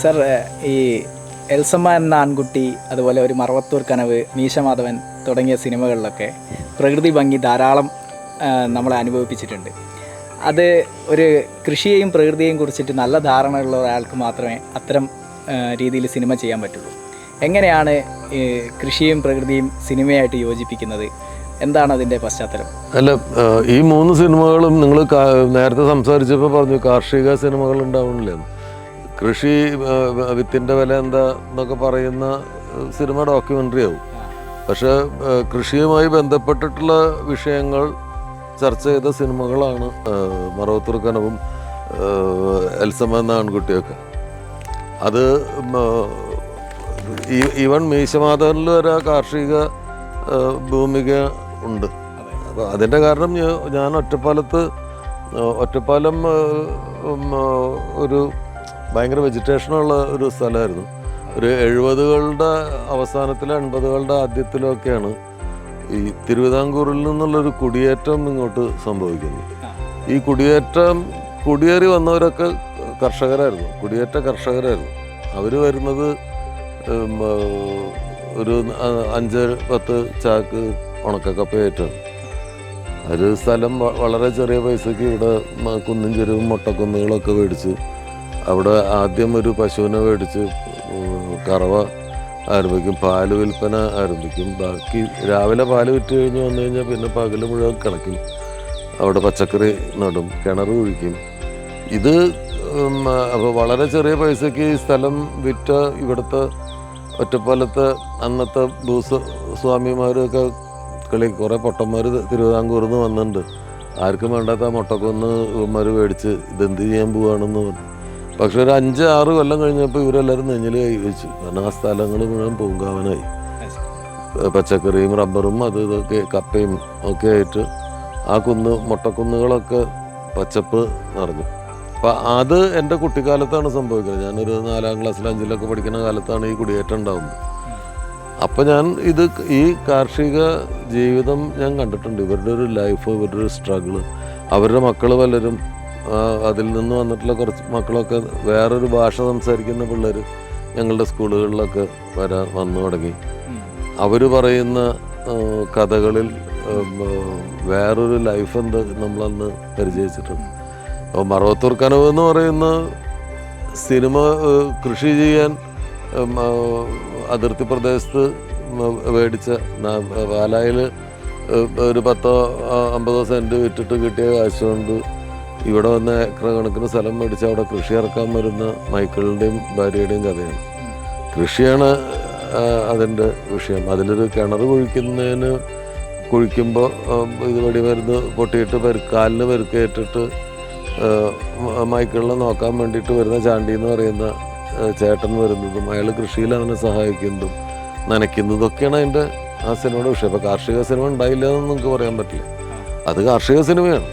Sir, ഈ എൽസമ്മ എന്ന ആൺകുട്ടി, അതുപോലെ ഒരു മറവത്തൂർ കനവ്, മീശമാധവൻ തുടങ്ങിയ സിനിമകളിലൊക്കെ പ്രകൃതി ഭംഗി ധാരാളം നമ്മളെ അനുഭവിപ്പിച്ചിട്ടുണ്ട്. അത് ഒരു കൃഷിയെയും പ്രകൃതിയെയും കുറിച്ചിട്ട് നല്ല ധാരണയുള്ള ഒരാൾക്ക് മാത്രമേ അത്തരം രീതിയിൽ സിനിമ ചെയ്യാൻ പറ്റുള്ളൂ. എങ്ങനെയാണ് കൃഷിയും പ്രകൃതിയും സിനിമയായിട്ട് യോജിപ്പിക്കുന്നത്? എന്താണ് അതിൻ്റെ പശ്ചാത്തലം? അല്ല, ഈ 3 സിനിമകളും നിങ്ങൾ നേരത്തെ സംസാരിച്ചപ്പോൾ പറഞ്ഞു കാർഷിക സിനിമകൾ ഉണ്ടാവണില്ലേ. കൃഷി വിത്തിൻ്റെ വില എന്താ എന്നൊക്കെ പറയുന്ന സിനിമ ഡോക്യുമെൻ്ററി ആവും. പക്ഷേ കൃഷിയുമായി ബന്ധപ്പെട്ടിട്ടുള്ള വിഷയങ്ങൾ ചർച്ച ചെയ്ത സിനിമകളാണ് മറവത്തൂർ കനവും എൽസമ്മ എന്ന ആൺകുട്ടിയൊക്കെ. അത് ഈവൻ മീശമാധവനിൽ വരെ കാർഷിക ഭൂമിക ഉണ്ട്. അപ്പോൾ അതിൻ്റെ കാരണം ഞാൻ ഒറ്റപ്പാലം ഒരു ഭയങ്കര വെജിറ്റേഷനുള്ള ഒരു സ്ഥലമായിരുന്നു. ഒരു 70കളുടെ അവസാനത്തിലും 80കളുടെ ആദ്യത്തിലൊക്കെയാണ് ഈ തിരുവിതാംകൂറിൽ നിന്നുള്ളൊരു കുടിയേറ്റം ഇങ്ങോട്ട് സംഭവിക്കുന്നത്. ഈ കുടിയേറി വന്നവരൊക്കെ കർഷകരായിരുന്നു, കുടിയേറ്റ കർഷകരായിരുന്നു. അവർ വരുന്നത് ഒരു 5-10 ചാക്ക് ഉണക്കക്കപ്പയായിട്ടാണ്. ഒരു സ്ഥലം വളരെ ചെറിയ പൈസക്ക് ഇവിടെ കുന്നും ചെരുവും മുട്ടക്കുന്നുകളൊക്കെ മേടിച്ച് അവിടെ ആദ്യം ഒരു പശുവിനെ മേടിച്ച് കറവ ആരംഭിക്കും, പാല് വിൽപ്പന ആരംഭിക്കും. ബാക്കി രാവിലെ പാല് വിറ്റ് കഴിഞ്ഞ് വന്നു കഴിഞ്ഞാൽ പിന്നെ പകല് മുഴുവൻ കിടക്കും. അവിടെ പച്ചക്കറി നടും, കിണർ കുഴിക്കും. ഇത് അപ്പോൾ വളരെ ചെറിയ പൈസയ്ക്ക് ഈ സ്ഥലം വിറ്റ ഇവിടുത്തെ ഒറ്റപ്പാലത്തെ അന്നത്തെ ഭൂസ്വാമിമാരൊക്കെ കുറേ പൊട്ടന്മാർ തിരുവിതാംകൂറിൽ നിന്ന് വന്നിട്ടുണ്ട്. ആർക്കും വേണ്ടാത്ത മുട്ടക്കൊന്ന് ഇവന്മാർ മേടിച്ച് ഇതെന്ത് ചെയ്യാൻ പോവുകയാണെന്ന് പറഞ്ഞു. പക്ഷെ ഒരു 5-6 കൊല്ലം കഴിഞ്ഞപ്പോൾ ഇവരെല്ലാവരും നെഞ്ഞിൽ കൈ വെച്ചു. കാരണം ആ സ്ഥലങ്ങൾ മുഴുവൻ പൂങ്കാവനായി. പച്ചക്കറിയും റബ്ബറും അത് ഇതൊക്കെ കപ്പയും ഒക്കെ ആയിട്ട് ആ മുട്ടക്കുന്നുകളൊക്കെ പച്ചപ്പ് നിറഞ്ഞു. അപ്പം അത് എൻ്റെ കുട്ടിക്കാലത്താണ് സംഭവിക്കുന്നത്. ഞാനൊരു 4ാം ക്ലാസ്സിൽ 5ലൊക്കെ പഠിക്കുന്ന കാലത്താണ് ഈ കുടിയേറ്റം ഉണ്ടാകുന്നത്. അപ്പം ഞാൻ ഈ കാർഷിക ജീവിതം ഞാൻ കണ്ടിട്ടുണ്ട്. ഇവരുടെ ഒരു ലൈഫ്, ഇവരുടെ ഒരു സ്ട്രഗിള്. അവരുടെ മക്കൾ പലരും അതിൽ നിന്ന് വന്നിട്ടുള്ള കുറച്ച് മക്കളൊക്കെ വേറൊരു ഭാഷ സംസാരിക്കുന്ന പിള്ളേർ ഞങ്ങളുടെ സ്കൂളുകളിലൊക്കെ വന്നു തുടങ്ങി. അവർ പറയുന്ന കഥകളിൽ വേറൊരു ലൈഫ് എന്താ നമ്മളന്ന് പരിചയിച്ചിട്ടുണ്ട്. അപ്പോൾ മറവത്തൂർ കനവ് എന്ന് പറയുന്ന സിനിമ കൃഷി ചെയ്യാൻ അതിർത്തി പ്രദേശത്ത് മേടിച്ച പാലായിൽ ഒരു 10-50 സെൻറ്റ് വിറ്റിട്ട് കിട്ടിയ കാശ് കൊണ്ട് ഇവിടെ വന്ന ഏക്കർ കണക്കിന് സ്ഥലം മേടിച്ച് അവിടെ കൃഷി ഇറക്കാൻ വരുന്ന മൈക്കിളിൻ്റെയും ഭാര്യയുടെയും കഥയാണ്. കൃഷിയാണ് അതിൻ്റെ വിഷയം. അതിലൊരു കിണർ കുഴിക്കുമ്പോൾ ഇത് വെടിമരുന്ന് പൊട്ടിയിട്ട് കാലിന് പെരുക്കേറ്റിട്ട് മൈക്കിളിനെ നോക്കാൻ വേണ്ടിയിട്ട് വരുന്ന ചാണ്ടി എന്ന് പറയുന്ന ചേട്ടൻ വരുന്നതും അയാൾ കൃഷിയിൽ അവനെ സഹായിക്കുന്നതും നനയ്ക്കുന്നതൊക്കെയാണ് അതിൻ്റെ ആ സിനിമയുടെ വിഷയം. അപ്പോൾ കാർഷിക സിനിമ ഉണ്ടായില്ല എന്ന് നമുക്ക് പറയാൻ പറ്റില്ല. അത് കാർഷിക സിനിമയാണ്.